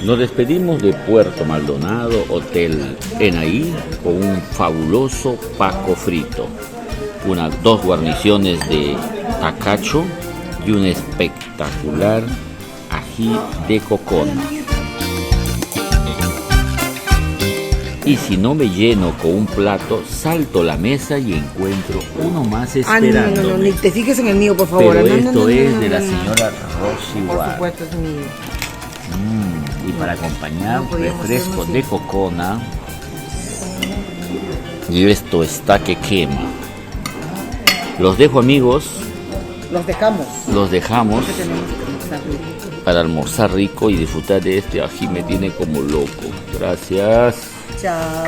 Nos despedimos de Puerto Maldonado, Hotel Enaí, con un fabuloso paco frito, dos guarniciones de tacacho y un espectacular ají de cocona. Y si no me lleno con un plato, salto la mesa y encuentro uno más esperando. No, ni te fijes en el mío, por favor. Pero esto es de la señora Rosy Por Ward. supuesto, es mío. Y para acompañar, refresco de cocona. Y esto está que quema. Los dejo, amigos. Los dejamos. Los dejamos Porque tenemos que almorzar rico. para almorzar rico y disfrutar de este ají. Me tiene como loco. Gracias. Chao.